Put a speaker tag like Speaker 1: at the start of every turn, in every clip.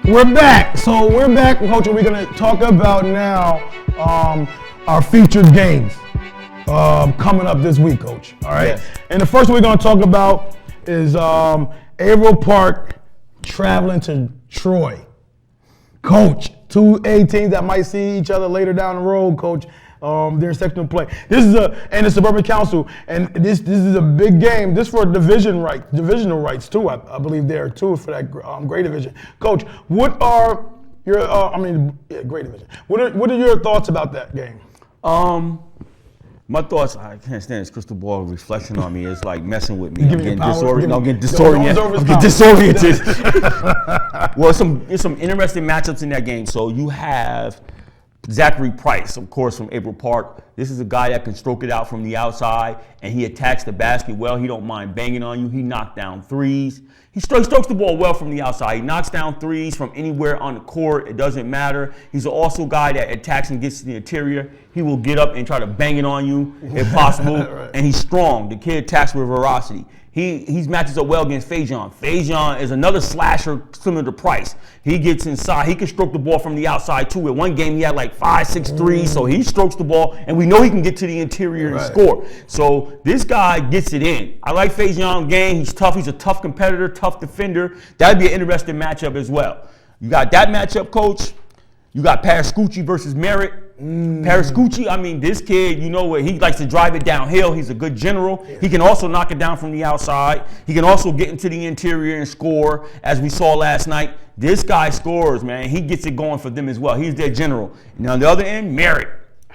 Speaker 1: We're back. So we're back, Coach, and we're going to talk about now our featured games coming up this week, Coach. All right.
Speaker 2: Yes.
Speaker 1: And the first one we're going to talk about is Averill Park traveling to Troy. Coach, two A teams that might see each other later down the road, Coach. Their sectional play. This is and the Suburban Council, and this is a big game. This for divisional rights too. I believe there too for that great division. Coach, what are your great division? What are your thoughts about that game?
Speaker 2: My thoughts, I can't stand this crystal ball reflection on me. It's like messing with me.
Speaker 1: You
Speaker 2: I'm
Speaker 1: give me
Speaker 2: getting
Speaker 1: power.
Speaker 2: disoriented. I'm getting
Speaker 1: Don't
Speaker 2: disoriented. Well, there's some interesting matchups in that game. So you have Zachary Price, of course, from Averill Park. This is a guy that can stroke it out from the outside, and he attacks the basket well. He don't mind banging on you. He knocks down threes. He strokes the ball well from the outside. He knocks down threes from anywhere on the court. It doesn't matter. He's also a guy that attacks and gets to the interior. He will get up and try to bang it on you if possible. Right. And he's strong. The kid attacks with ferocity. He matches up well against Fajon. Fajon is another slasher similar to Price. He gets inside. He can stroke the ball from the outside too. In one game, he had like 5, 6 threes. So he strokes the ball, and we know he can get to the interior and score. So this guy gets it in. I like Fajon's game. He's tough. He's a tough competitor, tough defender. That'd be an interesting matchup as well. You got that matchup, Coach. You got Parascucci versus Merritt. Parascucci, I mean, this kid, you know what, he likes to drive it downhill. He's a good general. Yeah. He can also knock it down from the outside. He can also get into the interior and score, as we saw last night. This guy scores, man. He gets it going for them as well. He's their general. And on the other end, Merritt.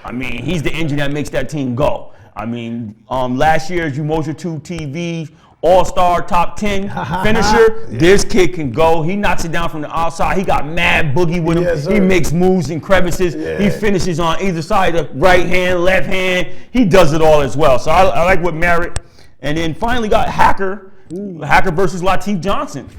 Speaker 2: I mean, he's the engine that makes that team go. I mean, last year's Umoja 2 TV All-Star top 10 finisher. Yeah. This kid can go. He knocks it down from the outside. He got mad boogie with him. Yes, he makes moves in crevices. Yeah. He finishes on either side, the right hand, left hand. He does it all as well. So I like what Merritt. And then finally got Hacker. Hacker versus Lateef Johnson.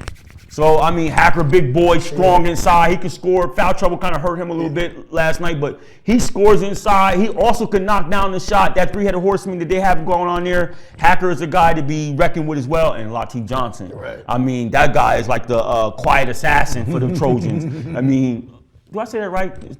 Speaker 2: So, I mean, Hacker, big boy, strong inside. He can score. Foul trouble kind of hurt him a little bit last night, but he scores inside. He also can knock down the shot. That three-headed horseman that they have going on there. Hacker is a guy to be reckoned with as well, and Lateef Johnson. Right. I mean, that guy is like the quiet assassin for the Trojans. I mean, do I say that right? It's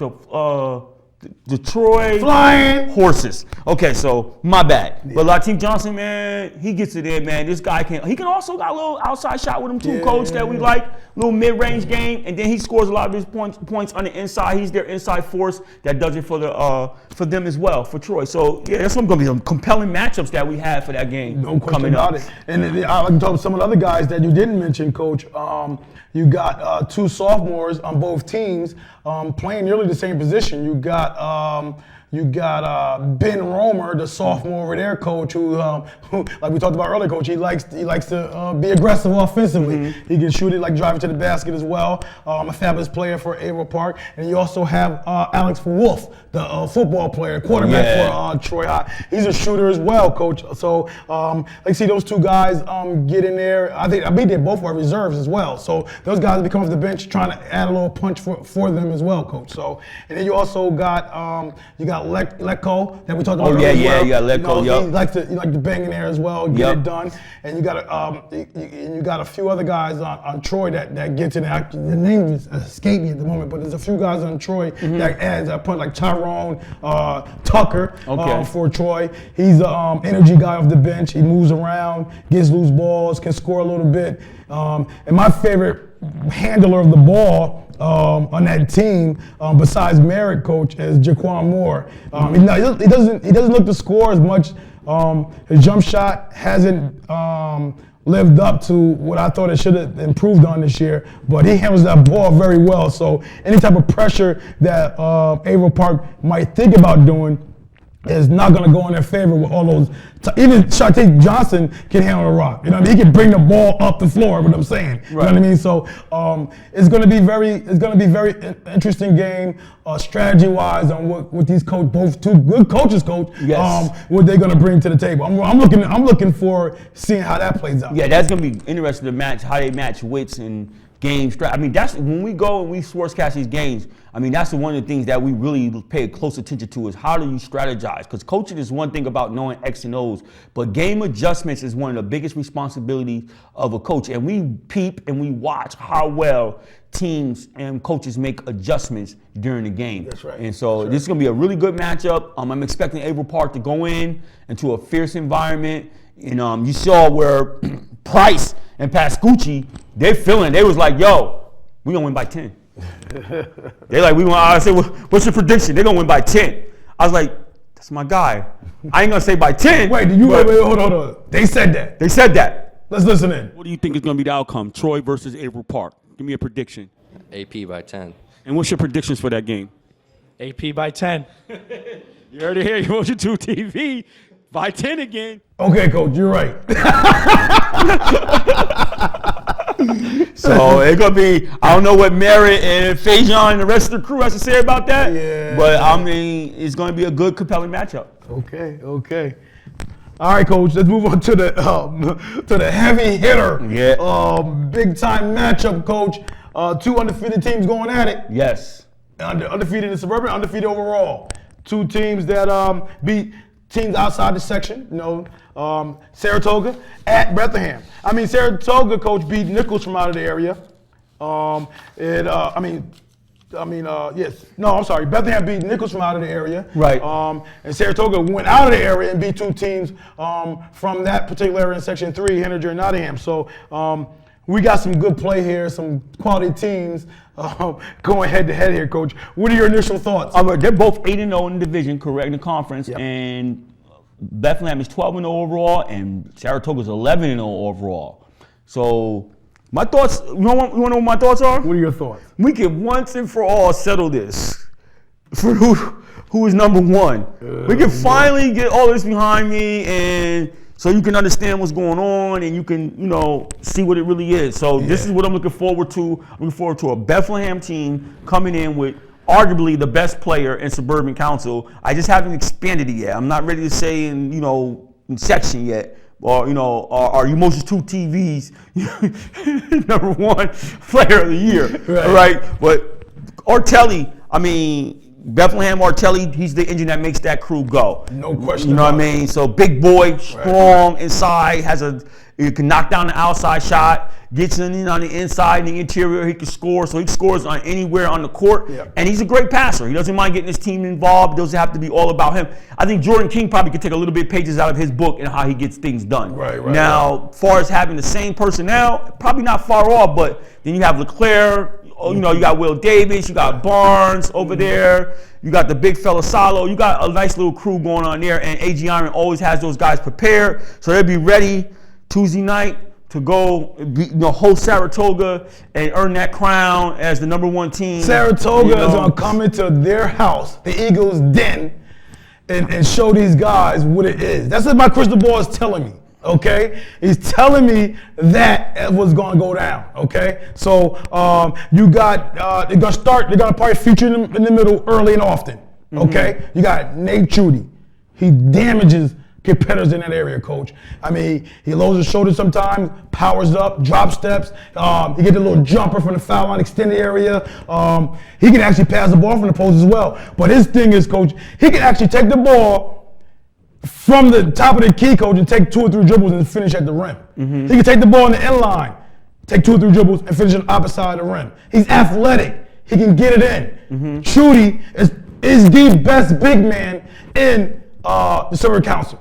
Speaker 2: the Troy
Speaker 1: Flying
Speaker 2: Horses. Okay, so my bad. Yeah. But Lateef Johnson, man, he gets it in, man. This guy he can also got a little outside shot with him too, Coach, that we like. Little mid-range game, and then he scores a lot of his points on the inside. He's their inside force that does it for them as well, for Troy. So yeah, that's going to be some compelling matchups that we have for that game.
Speaker 1: No question about it. And I like to talk about some of the other guys that you didn't mention, Coach. You got two sophomores on both teams playing nearly the same position. You got Ben Romer, the sophomore over there, Coach, who like we talked about earlier, Coach, he likes to be aggressive offensively. Mm-hmm. He can shoot it, like driving to the basket as well. A fabulous player for Averill Park. And you also have Alex Wolf, the football player, quarterback for Troy High. He's a shooter as well, Coach. So like see those two guys get in there. I think they both are reserves as well. So those guys that come off the bench trying to add a little punch for them as well, Coach. So and then you also got Lecco that we talked about earlier.
Speaker 2: You got Lecco.
Speaker 1: He likes to bang in there as well, get it done. And you got a few other guys on Troy that gets in there. The name is escaping me at the moment, but there's a few guys on Troy that adds a point, like Tyrone Tucker for Troy. He's an energy guy off the bench. He moves around, gets loose balls, can score a little bit. And my favorite handler of the ball on that team, besides Merritt, Coach, is Jaquan Moore. He doesn't look to score as much. His jump shot hasn't lived up to what I thought it should have improved on this year, but he handles that ball very well. So any type of pressure that Averill Park might think about doing is not going to go in their favor with all those. Even Lateef Johnson can handle the rock. You know what I mean? He can bring the ball up the floor. What I'm saying. Right. You know what I mean? So it's going to be very interesting game, strategy-wise, on what these both two good coaches, Coach.
Speaker 2: Yes.
Speaker 1: What they're going to bring to the table. I'm looking for seeing how that plays out.
Speaker 2: Yeah, that's going to be interesting to match how they match wits and game strategy. I mean, that's when we go and we sportscast these games. I mean, that's one of the things that we really pay close attention to is how do you strategize? Because coaching is one thing about knowing X and O's, but game adjustments is one of the biggest responsibilities of a coach. And we peep and we watch how well teams and coaches make adjustments during the game.
Speaker 1: That's right.
Speaker 2: And so this is going to be a really good matchup. I'm expecting April Park to go into a fierce environment. And you saw where Price and Pascucci, they was like, yo, we going to win by 10. They're like, I said, what's your prediction? They're going to win by 10. I was like, that's my guy. I ain't going to say by 10.
Speaker 1: Wait, hold on. They said that.
Speaker 2: They said that.
Speaker 1: Let's listen in.
Speaker 3: What do you think is going to be the outcome? Troy versus April Park. Give me a prediction.
Speaker 4: AP by 10.
Speaker 3: And what's your predictions for that game?
Speaker 5: AP by 10.
Speaker 3: You heard it here. You watch your 2 TV. By 10 again.
Speaker 1: Okay, Coach, you're right.
Speaker 2: So it's going to be, I don't know what Merritt and Fajon and the rest of the crew has to say about that.
Speaker 1: Yeah.
Speaker 2: But, I mean, it's going to be a good, compelling matchup.
Speaker 1: Okay. All right, Coach, let's move on to the heavy hitter.
Speaker 2: Yeah.
Speaker 1: Big time matchup, Coach. 2 undefeated teams going at it.
Speaker 2: Yes.
Speaker 1: Undefeated in Suburban, undefeated overall. 2 teams that beat teams outside the section, Saratoga at Bethlehem. I mean, Saratoga, Coach, beat Nichols from out of the area. Bethlehem beat Nichols from out of the area.
Speaker 2: Right.
Speaker 1: And Saratoga went out of the area and beat 2 teams from that particular area in Section 3, Henninger and Nottingham. So we got some good play here, some quality teams going head-to-head here, Coach. What are your initial thoughts?
Speaker 2: They're both 8-0 in the division, correct, in the conference.
Speaker 1: Yep.
Speaker 2: And Bethlehem is 12-0 overall, and Saratoga is 11-0 overall. So my thoughts, you want to know what my thoughts are?
Speaker 1: What are your thoughts?
Speaker 2: We can once and for all settle this for who is number 1. We can finally get all this behind me, and so you can understand what's going on and you can, see what it really is. So This is what I'm looking forward to. I'm looking forward to a Bethlehem team coming in with arguably the best player in Suburban Council. I just haven't expanded it yet. I'm not ready to say in section yet. Or, are you Moses 2 TV's number 1 player of the year. Right? But Artelli, Bethlehem Artelli, he's the engine that makes that crew go.
Speaker 1: No question.
Speaker 2: You know what I mean? So big boy, strong inside, he can knock down the outside shot, gets in on the inside, in the interior, he can score. So he scores on anywhere on the court. Yeah. And he's a great passer. He doesn't mind getting his team involved. It doesn't have to be all about him. I think Jordan King probably could take a little bit pages out of his book and how he gets things done.
Speaker 1: Right.
Speaker 2: Now, as far as having the same personnel, probably not far off, but then you have LeClaire. You got Will Davis, you got Barnes over there, you got the big fella Salo, you got a nice little crew going on there, and AG Iron always has those guys prepared, so they'll be ready Tuesday night to go host Saratoga and earn that crown as the number 1 team.
Speaker 1: Saratoga is going to come into their house, the Eagles' den, and show these guys what it is. That's what my crystal ball is telling me. Okay, he's telling me that was going to go down. Okay, so you got they're going to probably feature him in the middle early and often. Okay, You got Nate Chudy. He damages competitors in that area, Coach. He lowers his shoulders sometimes, powers up, drop steps. He gets a little jumper from the foul line, extended area. He can actually pass the ball from the post as well. But his thing is, Coach, he can actually take the ball from the top of the key, Coach, and take 2 or 3 dribbles and finish at the rim. He can take the ball in the end line, take 2 or 3 dribbles and finish on the opposite side of the rim. He's athletic. He can get it in. Chudy is the best big man in the Suburban Council.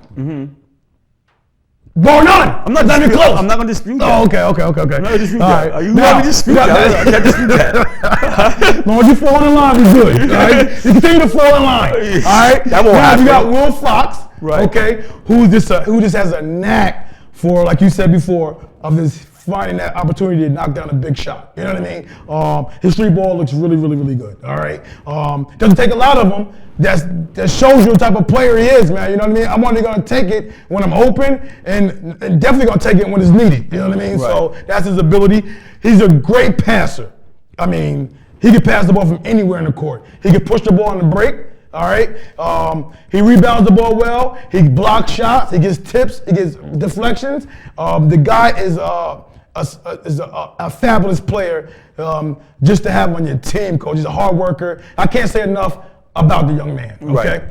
Speaker 1: Bar none. I'm not even close.
Speaker 2: I'm not going to dispute that.
Speaker 1: Oh, okay.
Speaker 2: I'm not going to dispute
Speaker 1: that.
Speaker 2: Are you going to dispute that? I can't dispute that.
Speaker 1: As long as you fall in line, we're good. All right? You continue to fall in line. All right? Now you got Will Fox, okay, who just has a knack for, like you said before, of his finding that opportunity to knock down a big shot. You know what I mean? His street ball looks really, really, really good. All right. Doesn't take a lot of them. That shows you the type of player he is, man. You know what I mean? I'm only gonna take it when I'm open, and definitely gonna take it when it's needed. You know what I mean? Right. So that's his ability. He's a great passer. He can pass the ball from anywhere in the court. He can push the ball on the break. All right. He rebounds the ball well. He blocks shots. He gets tips. He gets deflections. The guy is a fabulous player just to have on your team, coach. He's a hard worker. I can't say enough about the young man. Okay.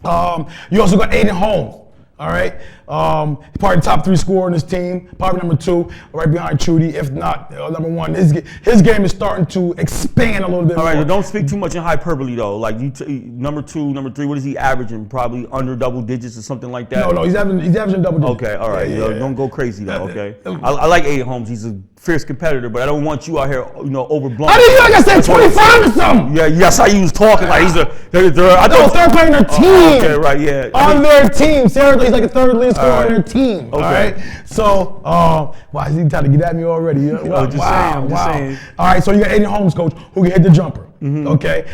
Speaker 2: Right.
Speaker 1: You also got Aiden Holmes. All right. Probably the top 3 scorer in this team. Probably number 2, right behind Chudy. If not, number 1. His game is starting to expand a little bit
Speaker 2: All
Speaker 1: more.
Speaker 2: right, don't speak too much in hyperbole though. Like number 2, number 3. What is he averaging? Probably under double digits or something like that.
Speaker 1: No, he's averaging double digits.
Speaker 2: Okay, all right.
Speaker 1: Yeah.
Speaker 2: Don't go crazy though. Okay. I like Aiden Holmes. He's a fierce competitor, but I don't want you out here, overblown.
Speaker 1: I didn't know I said 25 or something.
Speaker 2: Yeah, yes, how you was talking like he's a. I
Speaker 1: No, they're playing their team.
Speaker 2: Okay, right, yeah.
Speaker 1: On their team. Seriously, he's like a third lead scorer on their team.
Speaker 2: Okay.
Speaker 1: All right. So, why is he trying to get at me already?
Speaker 2: Just saying.
Speaker 1: All right. So you got Aiden Holmes, coach, who can hit the jumper. Mm-hmm. Okay.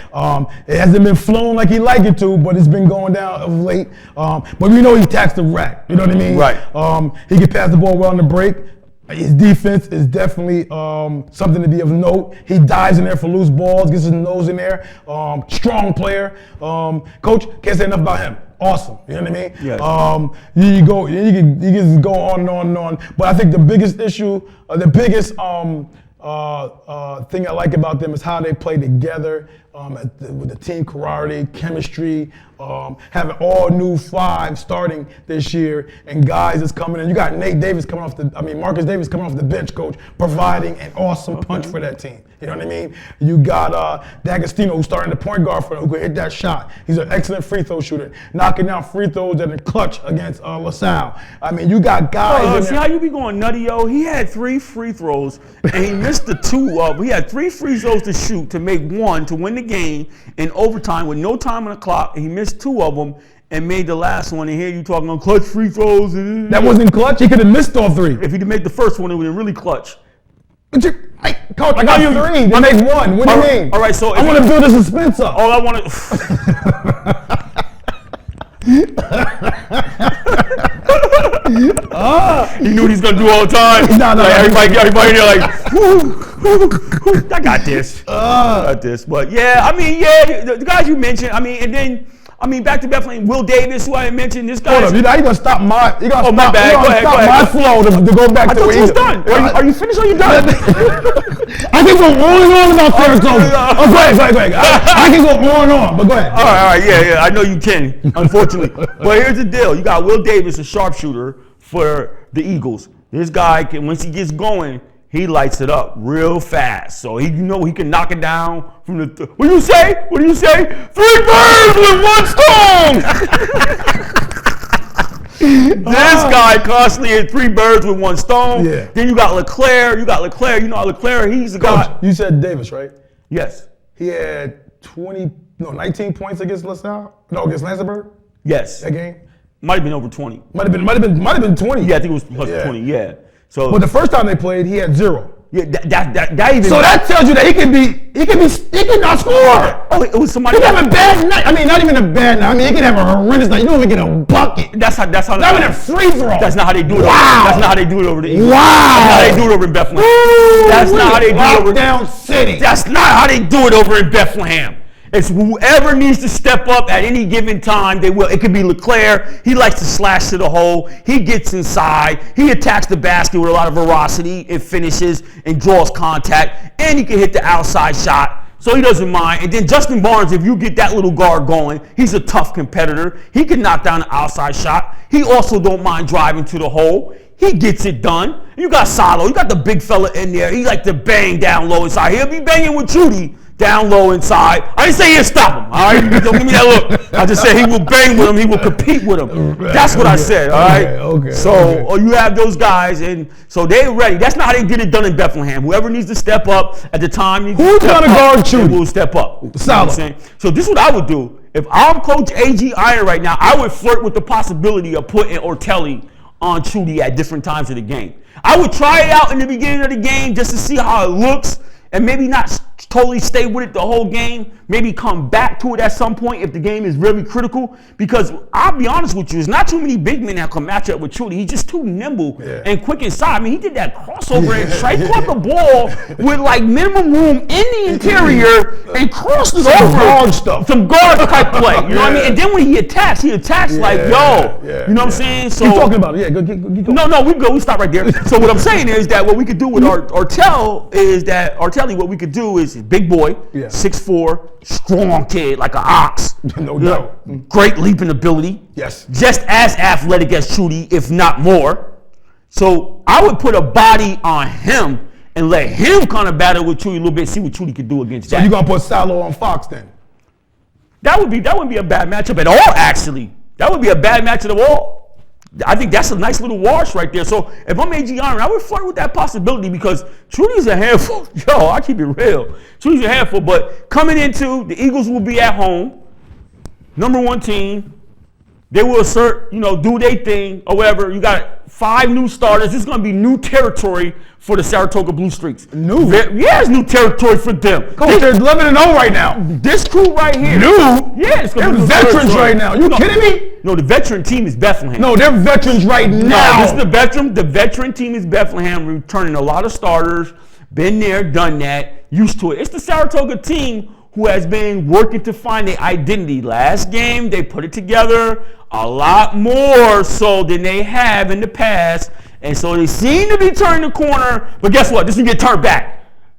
Speaker 1: It hasn't been flown like he like it to, but it's been going down of late. But we know he attacks the rack. You know what I mean?
Speaker 2: Right.
Speaker 1: He can pass the ball well on the break. His defense is definitely something to be of note. He dives in there for loose balls, gets his nose in there. Strong player. Coach, can't say enough about him. Awesome. You know what I mean?
Speaker 2: Yes.
Speaker 1: You can just go on and on and on. But I think the biggest issue, the biggest thing I like about them is how they play together with the team camaraderie, chemistry, having all new 5 starting this year, and guys that's coming in. You got Marcus Davis coming off the bench, coach, providing an awesome punch for that team. You know what I mean? You got D'Agostino, who's starting the point guard for them, who can hit that shot. He's an excellent free throw shooter, knocking down free throws that are clutch against LaSalle. I mean, you got guys.
Speaker 2: See how you be going nutty, yo? He had 3 free throws and he missed the 2 of them. He had 3 free throws to shoot to make 1 to win the game in overtime with no time on the clock. And he missed 2 of them and made the last one. And here you talking on clutch free throws.
Speaker 1: That wasn't clutch. He could have missed all 3.
Speaker 2: If he'd have made the first one, it would have been really clutch.
Speaker 1: Coach, I got 3. They make 1. What do you mean?
Speaker 2: All right, so
Speaker 1: I want to build a suspense up.
Speaker 2: All I want to. He knew what he's gonna do all the time.
Speaker 1: No,
Speaker 2: everybody in there like, whoo, I got this. But yeah, I mean, the guys you mentioned. I mean, and then. Back to Bethlehem, Will Davis, who I mentioned. This guy.
Speaker 1: Hold up, you're gonna stop my. You're gonna
Speaker 2: my bad.
Speaker 1: Go ahead. My flow to go back
Speaker 2: I
Speaker 1: to
Speaker 2: thought
Speaker 1: where
Speaker 2: you was done. Are you finished or you done?
Speaker 1: I can go on and on about Sarasota. Go ahead. I can go on and on, but go ahead.
Speaker 2: All right, yeah. I know you can, unfortunately. But here's the deal: you got Will Davis, a sharpshooter for the Eagles. This guy can, once he gets going, he lights it up real fast. So he can knock it down from the. What do you say? 3 birds with 1 stone. This guy constantly hit 3 birds with 1 stone.
Speaker 1: Yeah.
Speaker 2: Then you got LeClaire. You know LeClaire. He's the guy.
Speaker 1: You said Davis, right?
Speaker 2: Yes.
Speaker 1: He had 19 points against LaSalle. No, against Lansingburg.
Speaker 2: Yes.
Speaker 1: That game.
Speaker 2: Might have been over 20.
Speaker 1: Might have been 20.
Speaker 2: Yeah, I think it was plus 20. Yeah. So.
Speaker 1: But the first time they played, he had 0.
Speaker 2: Yeah, that even.
Speaker 1: So that tells you that he can not score.
Speaker 2: Oh, it was somebody.
Speaker 1: He can have a bad night. I mean, not even a bad night. I mean, he can have a horrendous night. You don't even get a bucket.
Speaker 2: That's how.
Speaker 1: Not even a free throw.
Speaker 2: That's not how they do it.
Speaker 1: Wow.
Speaker 2: That's not how they do it over the Eagles.
Speaker 1: Wow.
Speaker 2: That's not how they do it over in Bethlehem.
Speaker 1: Woo,
Speaker 2: That's not how they do it over.
Speaker 1: Lockdown City.
Speaker 2: That's not how they do it over in Bethlehem. It's whoever needs to step up at any given time, they will. It could be LeClaire. He likes to slash to the hole. He gets inside. He attacks the basket with a lot of ferocity and finishes and draws contact. And he can hit the outside shot. So he doesn't mind. And then Justin Barnes, if you get that little guard going, he's a tough competitor. He can knock down the outside shot. He also don't mind driving to the hole. He gets it done. You got Salo. You got the big fella in there. He like to bang down low inside. He'll be banging with Chudy down low inside. I didn't say he'll stop him. All right, don't give me that look. I just said he will bang with him. He will compete with him. That's what I said. All right.
Speaker 1: Okay.
Speaker 2: So you have those guys, and so they're ready. That's not how they get it done in Bethlehem. Whoever needs to step up at the time,
Speaker 1: who's gonna guard Chudy?
Speaker 2: Will step up.
Speaker 1: Solid.
Speaker 2: You know what I'm saying? So this is what I would do if I'm Coach A.G. Iron right now. I would flirt with the possibility of putting Ortelli on Chudy at different times of the game. I would try it out in the beginning of the game just to see how it looks, and maybe not totally stay with it the whole game, maybe come back to it at some point if the game is really critical. Because I'll be honest with you, there's not too many big men that can match up with Trudy. He's just too nimble and quick inside. I mean, he did that crossover and Trey caught the ball with like minimum room in the interior and crossed it over.
Speaker 1: Guard stuff.
Speaker 2: Some guard type play. You know what I mean? And then when he attacks like, yo. You know what I'm saying? So
Speaker 1: Keep talking about it. Yeah, go.
Speaker 2: No, we go. We stop right there. So what I'm saying is that what we could do with Artelli what we could do is big boy, 6'4", strong kid, like an ox.
Speaker 1: No doubt.
Speaker 2: Great leaping ability.
Speaker 1: Yes.
Speaker 2: Just as athletic as Trudy, if not more. So I would put a body on him and let him kind of battle with Trudy a little bit, see what Trudy could do against that.
Speaker 1: So you're gonna put Salo on Fox then?
Speaker 2: That wouldn't be a bad matchup at all, actually. That would be a bad matchup at all. I think that's a nice little wash right there. So if I'm AG Iron, I would flirt with that possibility because Trudy's a handful. Yo, I keep it real. Trudy's a handful, but coming into, the Eagles will be at home, #1 team. They will assert, do their thing or whatever. You got 5 new starters. This is going to be new territory for the Saratoga Blue Streaks.
Speaker 1: New?
Speaker 2: Yeah, it's new territory for them.
Speaker 1: Coach, they're 11-0 right now.
Speaker 2: This crew right here.
Speaker 1: New?
Speaker 2: Yeah, it's going
Speaker 1: They're
Speaker 2: to be new
Speaker 1: veterans
Speaker 2: territory.
Speaker 1: right now. You kidding me?
Speaker 2: No, the veteran team is Bethlehem.
Speaker 1: No, they're veterans right now.
Speaker 2: No, this is the veteran team is Bethlehem, returning a lot of starters, been there, done that, used to it. It's the Saratoga team who has been working to find their identity. Last game, they put it together a lot more so than they have in the past. And so they seem to be turning the corner, but guess what? This is going to get turned back.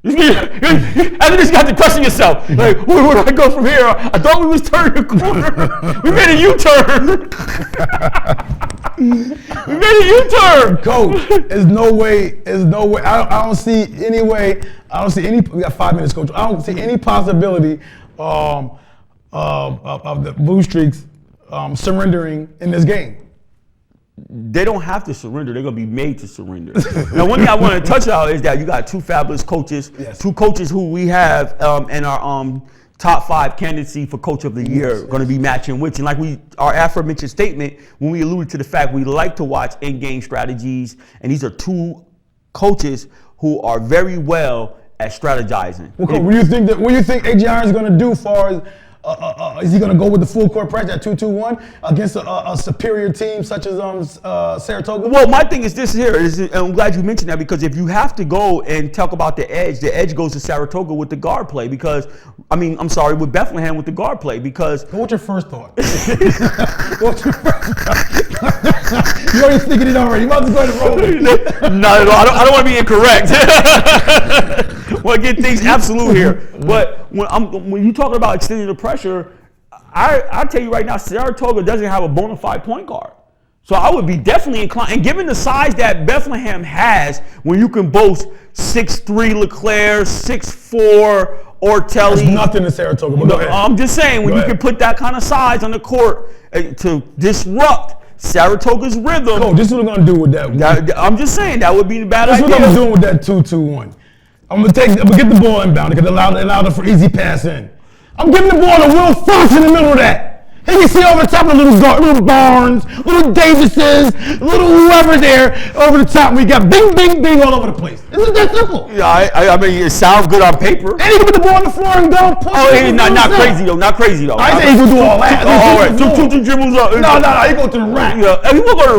Speaker 2: After this, you have to question yourself. Like, where do I go from here? I thought we was turning the corner. We made a U-turn. We made a U-turn.
Speaker 1: Coach, there's no way. I don't see any way. I don't see any. We got 5 minutes, Coach. I don't see any possibility of the Blue Streaks surrendering in this game.
Speaker 2: They don't have to surrender. They're going to be made to surrender. Now, one thing I want to touch on is that you got 2 fabulous coaches, 2 coaches who we have in our top 5 candidacy for Coach of the Year going to be matching which. And like our aforementioned statement, when we alluded to the fact we like to watch in-game strategies, and these are 2 coaches who are very well at strategizing.
Speaker 1: Well, Coach, what do you think AG Iron is going to do as far as is he going to go with the full court press at 2-2-1 against a superior team such as Saratoga?
Speaker 2: Well, my thing is this here. And I'm glad you mentioned that because if you have to go and talk about the edge goes to Saratoga with the guard play because, with Bethlehem with the guard play because.
Speaker 1: What's your first thought? What's your first thought? You're already thinking it already. You about to go to roll.
Speaker 2: No, I don't want to be incorrect. I want to get things absolute here. But when you talking about extending the pressure, I tell you right now, Saratoga doesn't have a bona fide point guard. So I would be definitely inclined, and given the size that Bethlehem has, when you can boast 6'3" LeClaire, 6'4" Artelli.
Speaker 1: That's nothing in Saratoga. But go ahead.
Speaker 2: I'm just saying, when you can put that kind of size on the court to disrupt Saratoga's rhythm.
Speaker 1: Coach, this is what we're going to do with that.
Speaker 2: I'm just saying, that would be the bad idea.
Speaker 1: This is what I'm doing with that 2-2-1. I'm gonna get the ball inbound because allow them for easy pass in. I'm giving the ball to Will Fox in the middle of that. He can see over the top of little Barnes, little Davises, little whoever there over the top. We got bing, bing, bing all over the place. Isn't that simple?
Speaker 2: Yeah, I mean, it sounds good on paper.
Speaker 1: And he can put the ball on the floor and go push.
Speaker 2: Oh, he's not crazy though. Not crazy though.
Speaker 1: I think he can do all that.
Speaker 2: All right, two dribbles up.
Speaker 1: No, he go to the rack.
Speaker 2: Yeah, he will go to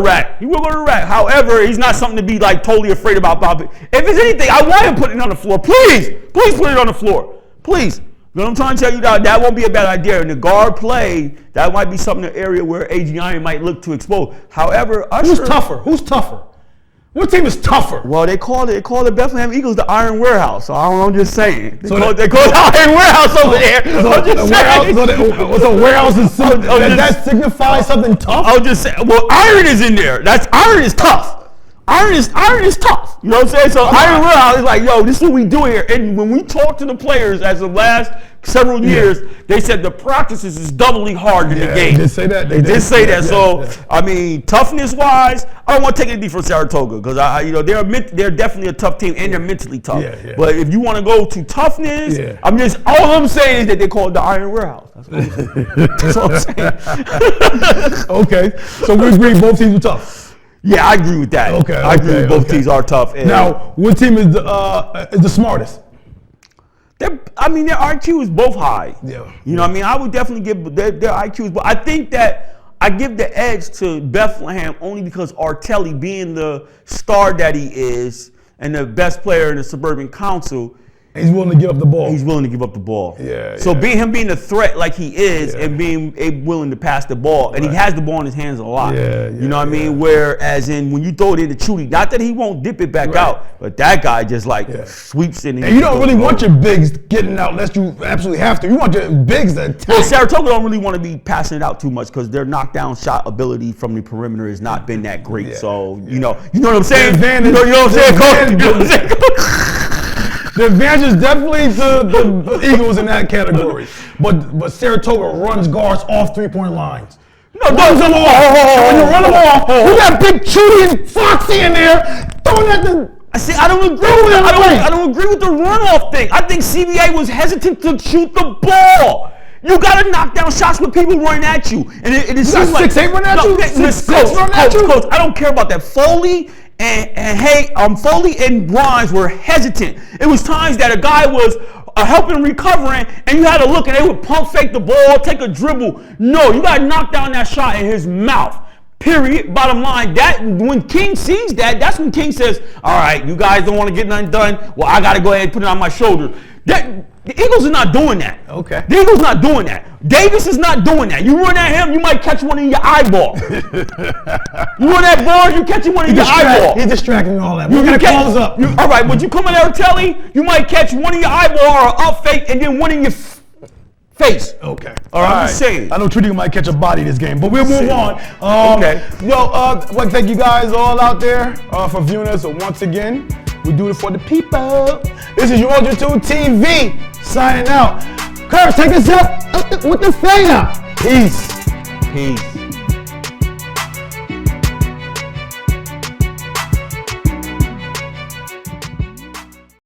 Speaker 2: the rack. However, he's not something to be like totally afraid about. If it's anything, I want him putting it on the floor. Please put it on the floor. Please. But I'm trying to tell you that won't be a bad idea. In the guard play, that might be something, an area where AG Iron might look to expose. However,
Speaker 1: Who's tougher? What team is tougher?
Speaker 2: Well, they call the Bethlehem Eagles the Iron Warehouse. So I'm just saying. They call it the Iron Warehouse over there.
Speaker 1: So warehouse is that signifies something tough?
Speaker 2: I'll just say, well, Iron is in there. Iron is tough. Iron is tough. You know what I'm saying? So Iron Warehouse is like, yo, this is what we do here. And when we talk to the players as of last several years, they said the practices is doubly hard in the game.
Speaker 1: They did say that.
Speaker 2: They did say that. So I mean, toughness wise, I don't want to take anything from Saratoga because they're definitely a tough team and they're mentally tough. But if you want to go to toughness, all I'm saying is that they call it the Iron Warehouse. That's all I'm saying.
Speaker 1: Okay, so we agree both teams are tough.
Speaker 2: Yeah, I agree with that. I agree with both teams are tough.
Speaker 1: Now, what team is the smartest?
Speaker 2: Their IQ is both high.
Speaker 1: Yeah.
Speaker 2: You know what I mean? I would definitely give their IQs, but I think that I give the edge to Bethlehem only because Artelli, being the star that he is and the best player in the Suburban Council,
Speaker 1: he's willing to give up the ball.
Speaker 2: He's willing to give up the ball.
Speaker 1: Yeah.
Speaker 2: So being a threat like he is, and being willing to pass the ball, and he has the ball in his hands a lot. You know what I mean? Whereas when you throw it into Chudy, not that he won't dip it back out, but that guy just sweeps it.
Speaker 1: And you don't really want your bigs getting out unless you absolutely have to. You want your bigs to attack.
Speaker 2: Well, Saratoga don't really want to be passing it out too much because their knockdown shot ability from the perimeter has not been that great. So you know what I'm saying. You know what I'm saying, Coach? You know what I'm saying, Coach?
Speaker 1: The advantage is definitely the Eagles in that category. But Saratoga runs guards off 3-point lines.
Speaker 2: No,
Speaker 1: runs them off. When you run them off, you got Big Chudy and Foxy in there throwing at the.
Speaker 2: See, I don't agree with it. I don't agree with the runoff thing. I think CBA was hesitant to shoot the ball. You gotta knock down shots with people running at you, and it seems like
Speaker 1: 6'8" running at you.
Speaker 2: Coach, I don't care about that. Foley and Grimes were hesitant. It was times that a guy was helping recovering, and you had to look, and they would pump fake the ball, take a dribble. No, you gotta knock down that shot in his mouth. Period. Bottom line. That when King sees that, that's when King says, "All right, you guys don't want to get nothing done. Well, I gotta go ahead and put it on my shoulder." The Eagles are not doing that.
Speaker 1: Okay.
Speaker 2: The Eagles not doing that. Davis is not doing that. You run at him, you might catch one in your eyeball. You run at Barnes, you catch one in your eyeball.
Speaker 1: He's distracting all that.
Speaker 2: You
Speaker 1: We're gonna close up.
Speaker 2: All right, but you come in there telling, you might catch one in your eyeball or an up fake and then one in your face.
Speaker 1: Okay.
Speaker 2: All right. I'm just saying.
Speaker 1: I know Trudy might catch a body this game, but we'll move on.
Speaker 2: Okay.
Speaker 1: I'd like to thank you guys all out there for viewing us once again. We do it for the people. This is your Ultra 2 TV signing out. Curtis, take us up with the fader. Peace.
Speaker 2: Peace.